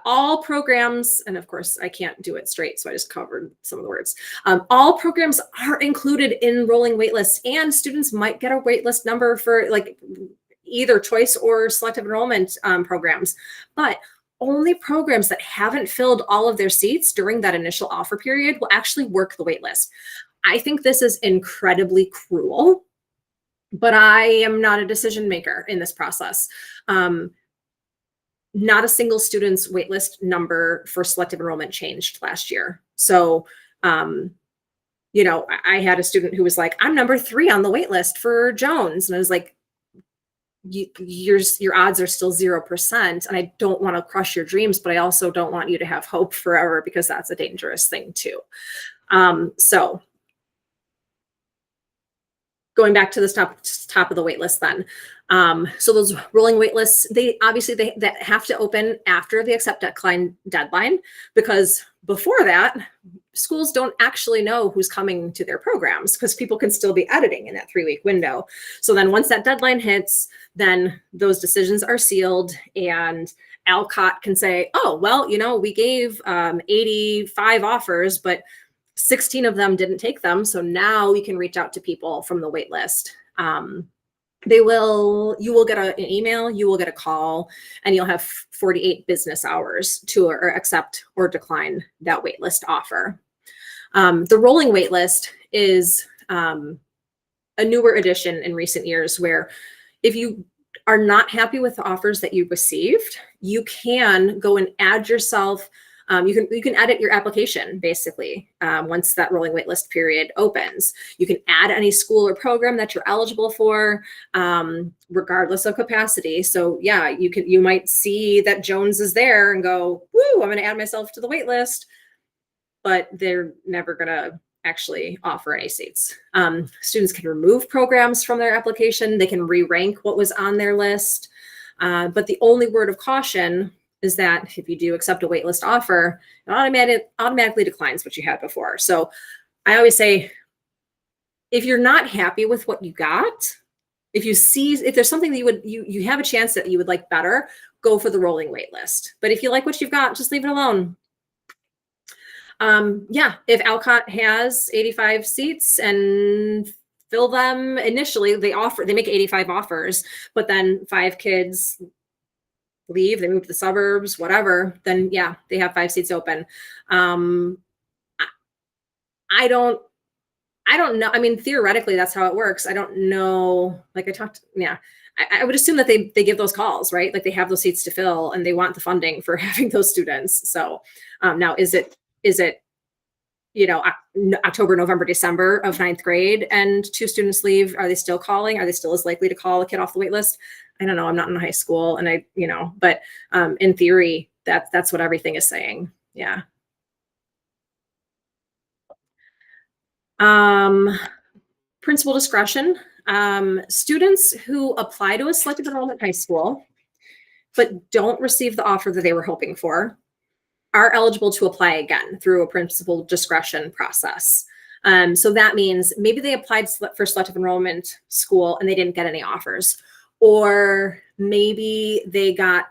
all programs, and of course I can't do it straight, so I just covered some of the words. All programs are included in rolling waitlists, and students might get a waitlist number for like either choice or selective enrollment programs, but only programs that haven't filled all of their seats during that initial offer period will actually work the waitlist. I think this is incredibly cruel, but I am not a decision maker in this process. Not a single student's waitlist number for selective enrollment changed last year. So, you know, I had a student who was like, I'm number 3 on the waitlist for Jones. And I was like, your odds are still 0%. And I don't want to crush your dreams, but I also don't want you to have hope forever, because that's a dangerous thing too. So going back to this top of the wait list then. So those rolling wait lists, they have to open after the accept decline deadline, because before that, schools don't actually know who's coming to their programs, because people can still be editing in that 3-week window. So then once that deadline hits, then those decisions are sealed, and Alcott can say, oh, well, you know, we gave 85 offers, but 16 of them didn't take them. So now we can reach out to people from the wait list. You will get an email, you will get a call, and you'll have 48 business hours to accept or decline that wait list offer. The rolling wait list is a newer addition in recent years, where if you are not happy with the offers that you received, you can go and add yourself. You can edit your application basically once that rolling waitlist period opens. You can add any school or program that you're eligible for, regardless of capacity. So yeah, you might see that Jones is there and go, woo, I'm going to add myself to the waitlist, but they're never going to actually offer any seats. Students can remove programs from their application. They can re-rank what was on their list. But the only word of caution is that if you do accept a waitlist offer, it automatically declines what you had before. So I always say, if you're not happy with what you got, if there's something that you have a chance that you would like better, go for the rolling waitlist. But if you like what you've got, just leave it alone. Yeah, if Alcott has 85 seats and fill them initially, they make 85 offers, but then 5 kids leave, they move to the suburbs, whatever, then yeah, they have 5 seats open. I don't know. I mean, theoretically, that's how it works. I don't know. Like I would assume that they give those calls, right? Like they have those seats to fill and they want the funding for having those students. So now is it, you know, October, November, December of 9th grade and 2 students leave? Are they still calling? Are they still as likely to call a kid off the wait list? I don't know. I'm not in high school, and but in theory, that's what everything is saying. Yeah. Principal discretion. Students who apply to a selective enrollment high school but don't receive the offer that they were hoping for are eligible to apply again through a principal discretion process. So that means maybe they applied for selective enrollment school and they didn't get any offers, or maybe they got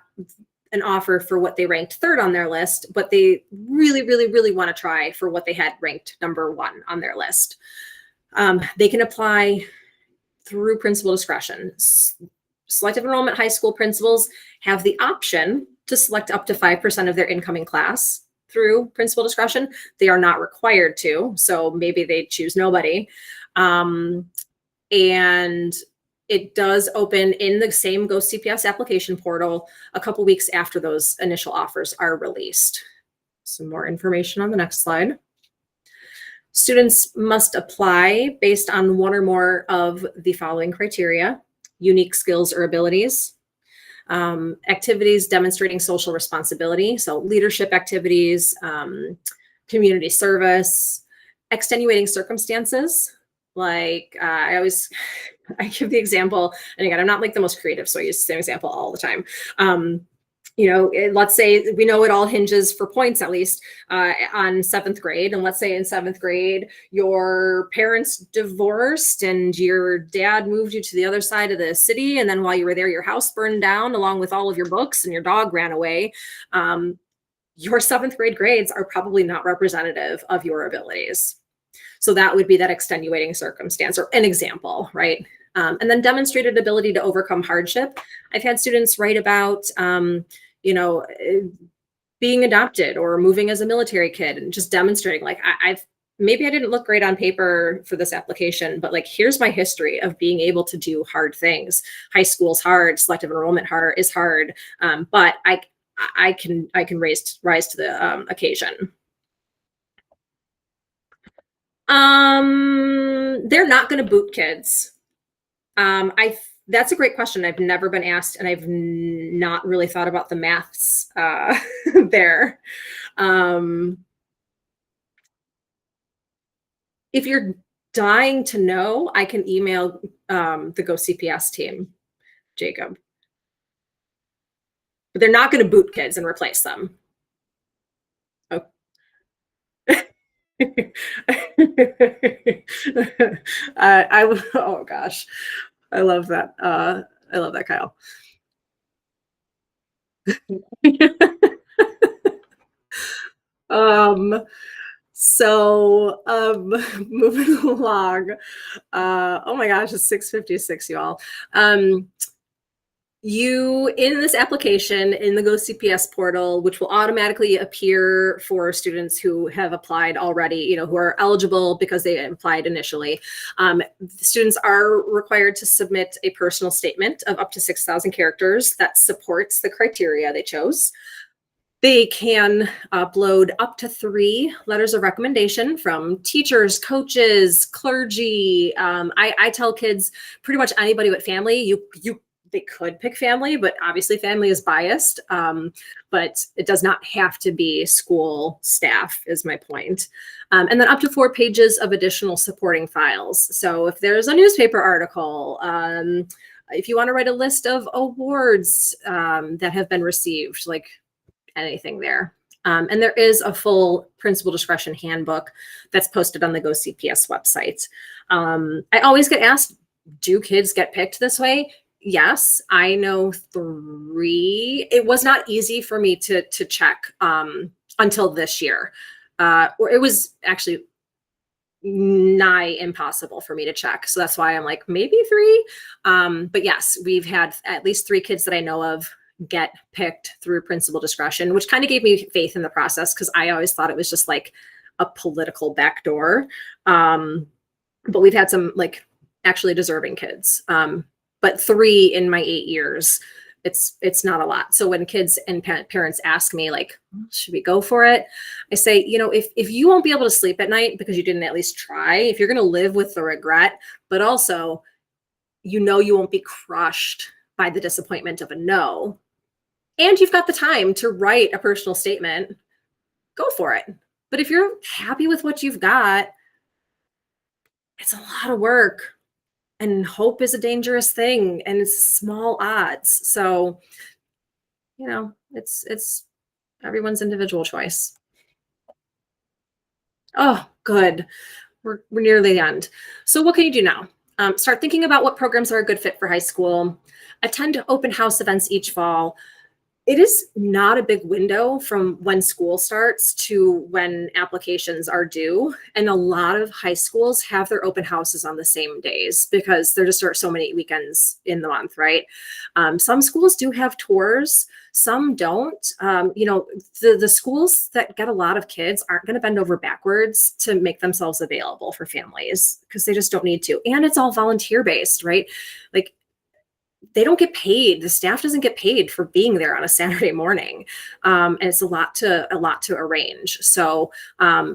an offer for what they ranked 3rd on their list, but they really, really, really want to try for what they had ranked number 1 on their list. They can apply through principal discretion. Selective enrollment high school principals have the option to select up to 5% of their incoming class through principal discretion. They are not required to, so maybe they choose nobody. And it does open in the same Go CPS application portal a couple weeks after those initial offers are released. Some more information on the next slide. Students must apply based on one or more of the following criteria: unique skills or abilities, activities demonstrating social responsibility, so leadership activities, community service, extenuating circumstances. Like I give the example, and again, I'm not like the most creative, so I use the same example all the time. Let's say we know it all hinges for points, at least on 7th grade. And let's say in 7th grade, your parents divorced and your dad moved you to the other side of the city. And then while you were there, your house burned down along with all of your books and your dog ran away. Your 7th grade grades are probably not representative of your abilities. So that would be that extenuating circumstance or an example, right? And then demonstrated ability to overcome hardship. I've had students write about, being adopted or moving as a military kid and just demonstrating like, maybe I didn't look great on paper for this application, but like, here's my history of being able to do hard things. High school's hard, selective enrollment is hard, but I can rise to the occasion. They're not going to boot kids. That's a great question. I've never been asked, and I've not really thought about the maths there. If you're dying to know, I can email the Go CPS team, Jacob. But they're not going to boot kids and replace them. Oh. Oh gosh. I love that. I love that, Kyle. Moving along. Oh my gosh, it's 6:56, y'all. You, in this application, in the Go CPS portal, which will automatically appear for students who have applied already, who are eligible because they applied initially, students are required to submit a personal statement of up to 6,000 characters that supports the criteria they chose. They can upload up to 3 letters of recommendation from teachers, coaches, clergy. I tell kids, pretty much anybody with family, they could pick family, but obviously family is biased. But it does not have to be school staff, is my point. And then up to 4 pages of additional supporting files. So if there's a newspaper article, if you want to write a list of awards that have been received, like anything there. And there is a full principal discretion handbook that's posted on the Go CPS website. I always get asked, do kids get picked this way? Yes, I know 3. It was not easy for me to check until this year. Or it was actually nigh impossible for me to check. So that's why I'm like, maybe 3. But yes, we've had at least 3 kids that I know of get picked through principal discretion, which kind of gave me faith in the process because I always thought it was just like a political backdoor. But we've had some like actually deserving kids. But 3 in my 8 years, it's not a lot. So when kids and parents ask me like, should we go for it? I say, if you won't be able to sleep at night because you didn't at least try, if you're going to live with the regret, but also, you won't be crushed by the disappointment of a no, and you've got the time to write a personal statement, go for it. But if you're happy with what you've got, it's a lot of work. And hope is a dangerous thing, and it's small odds. So, it's everyone's individual choice. Oh, good. We're near the end. So what can you do now? Start thinking about what programs are a good fit for high school. Attend open house events each fall. It is not a big window from when school starts to when applications are due. And a lot of high schools have their open houses on the same days because there just are so many weekends in the month, right? Some schools do have tours, some don't. The schools that get a lot of kids aren't going to bend over backwards to make themselves available for families because they just don't need to. And it's all volunteer based, right? Like, they don't get paid. The staff doesn't get paid for being there on a Saturday morning, and it's a lot to arrange. So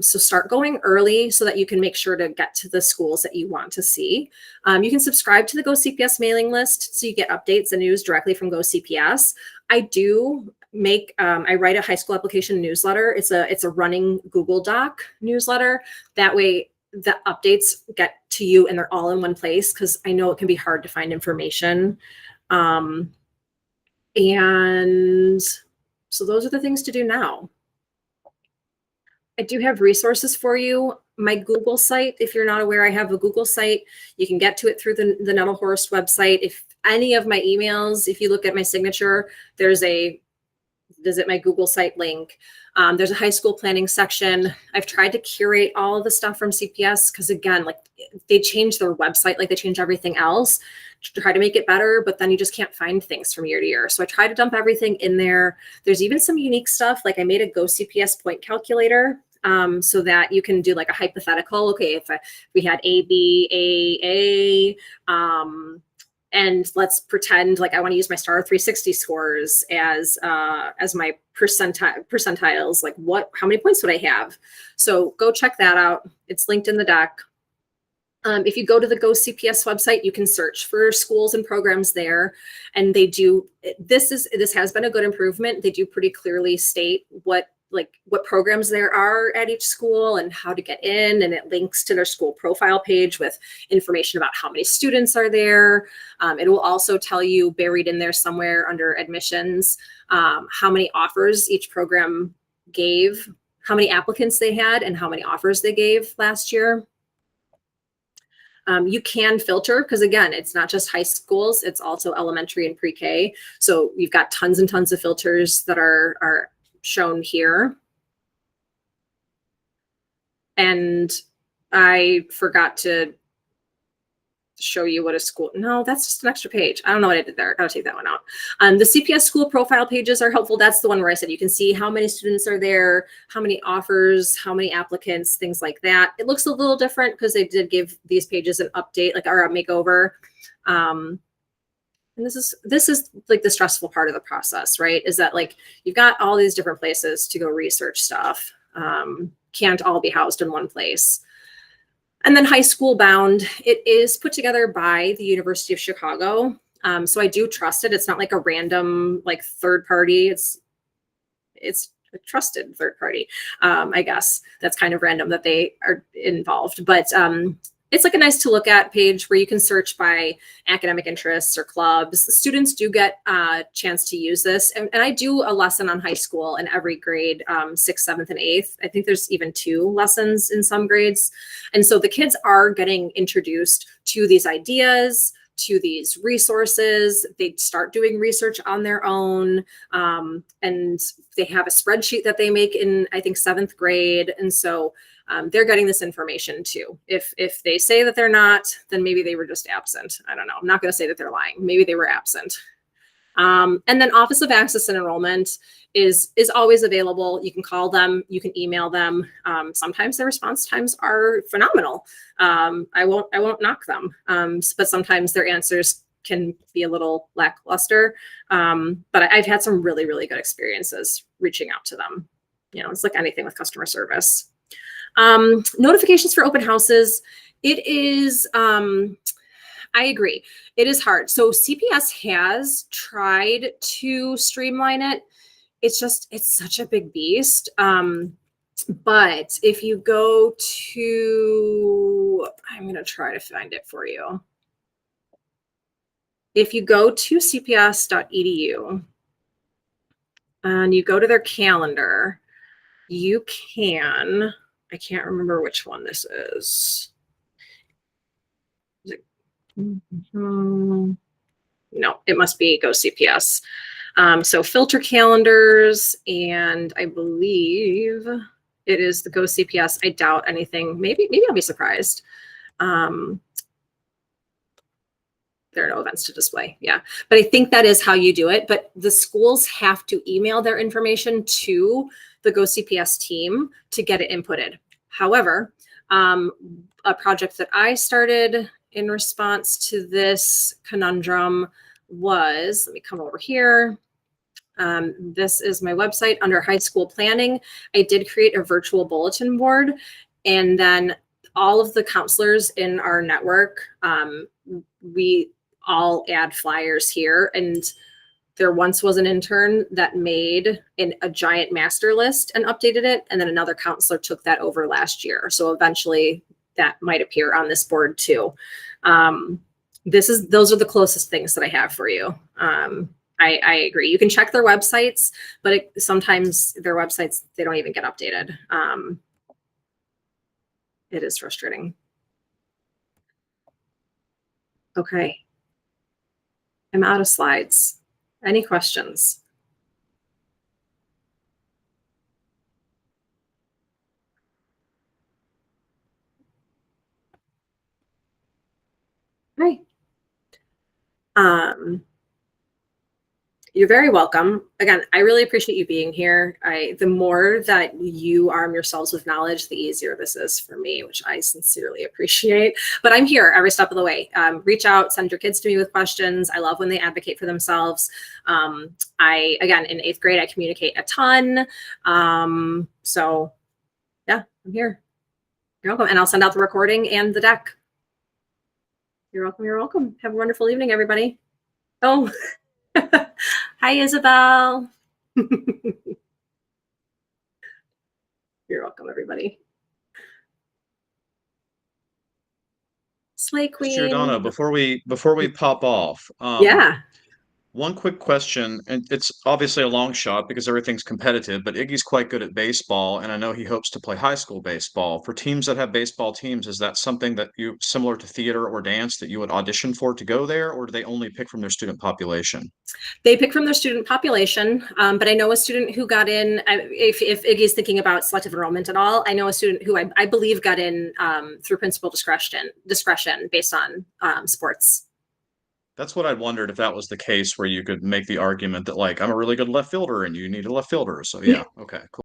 start going early so that you can make sure to get to the schools that you want to see. You can subscribe to the Go CPS mailing list so you get updates and news directly from Go CPS. I write a high school application newsletter. It's a running Google Doc newsletter. That way, the updates get to you and they're all in one place because I know it can be hard to find information. And so those are the things to do now. I do have resources for you. My Google site, if you're not aware, I have a Google site. You can get to it through the Nettlehorst website. If any of my emails, if you look at my signature, there's a visit my Google site link. There's a high school planning section. I've tried to curate all of the stuff from CPS because, again, like, they change their website like they change everything else to try to make it better, but then you just can't find things from year to year. So I try to dump everything in there. There's even some unique stuff. Like, I made a Go CPS point calculator so that you can do like a hypothetical. Okay, if we had A, B, A, and let's pretend like I want to use my Star 360 scores as my percentiles. Like, how many points would I have? So go check that out. It's linked in the deck. If you go to the Go CPS website, you can search for schools and programs there. And they do, this has been a good improvement. They do pretty clearly state what programs there are at each school and how to get in. And it links to their school profile page with information about how many students are there. It will also tell you, buried in there somewhere under admissions, how many offers each program gave, how many applicants they had, and how many offers they gave last year. You can filter because, again, it's not just high schools, it's also elementary and pre-K. So you've got tons and tons of filters that are shown here. And I forgot to show you what a school, no, that's just an extra page. I don't know what I did there. I gotta take that one out. The CPS school profile pages are helpful. That's the one where I said you can see how many students are there, how many offers, how many applicants, things like that. It looks a little different because they did give these pages an update, or a makeover. And this is like the stressful part of the process, right? Is that, like, you've got all these different places to go research stuff. Can't all be housed in one place. And then High School Bound, it is put together by the University of Chicago. So I do trust it. It's not like a random, like, third party. It's a trusted third party. I guess that's kind of random that they are involved, but it's like a nice to look at page where you can search by academic interests or clubs. The students do get a chance to use this. And I do a lesson on high school in every grade, 6th, 7th, and 8th. I think there's even 2 lessons in some grades. And so the kids are getting introduced to these ideas, to these resources. They start doing research on their own. And they have a spreadsheet that they make in, I think, 7th grade. And so they're getting this information too. If they say that they're not, then maybe they were just absent. I don't know. I'm not going to say that they're lying. Maybe they were absent. And then Office of Access and Enrollment is always available. You can call them, you can email them. Sometimes their response times are phenomenal. I won't knock them, but sometimes their answers can be a little lackluster. But I've had some really, really good experiences reaching out to them. It's like anything with customer service. Notifications for open houses. It is, I agree. It is hard. So CPS has tried to streamline it. It's such a big beast. But if you go to, I'm going to try to find it for you. If you go to cps.edu and you go to their calendar, you can, I can't remember which one this is. No, it must be Go CPS. So filter calendars, and I believe it is the Go CPS. I doubt anything. Maybe I'll be surprised. There are no events to display. Yeah. But I think that is how you do it. But the schools have to email their information to the Go CPS team to get it inputted. However, a project that I started in response to this conundrum was, let me come over here. This is my website under high school planning. I did create a virtual bulletin board, and then all of the counselors in our network, we all add flyers here. And there once was an intern that made a giant master list and updated it. And then another counselor took that over last year. So eventually that might appear on this board too. Those are the closest things that I have for you. I agree. You can check their websites, but sometimes their websites, they don't even get updated. It is frustrating. Okay. I'm out of slides. Any questions? Hi. You're very welcome. Again, I really appreciate you being here. The more that you arm yourselves with knowledge, the easier this is for me, which I sincerely appreciate. But I'm here every step of the way. Reach out, send your kids to me with questions. I love when they advocate for themselves. Again, in 8th grade, I communicate a ton. So yeah, I'm here. You're welcome. And I'll send out the recording and the deck. You're welcome. You're welcome. Have a wonderful evening, everybody. Oh. Hi, Isabel. You're welcome, everybody. Slay Queen. Giordano, before we pop off, yeah. One quick question, and it's obviously a long shot because everything's competitive, but Iggy's quite good at baseball, and I know he hopes to play high school baseball. For teams that have baseball teams, is that something that you, similar to theater or dance, that you would audition for to go there, or do they only pick from their student population? They pick from their student population, but I know a student who got in, if Iggy's thinking about selective enrollment at all, I know a student who I believe got in through principal discretion based on sports. That's what I wondered, if that was the case where you could make the argument that, like, I'm a really good left fielder and you need a left fielder. So yeah, okay, cool.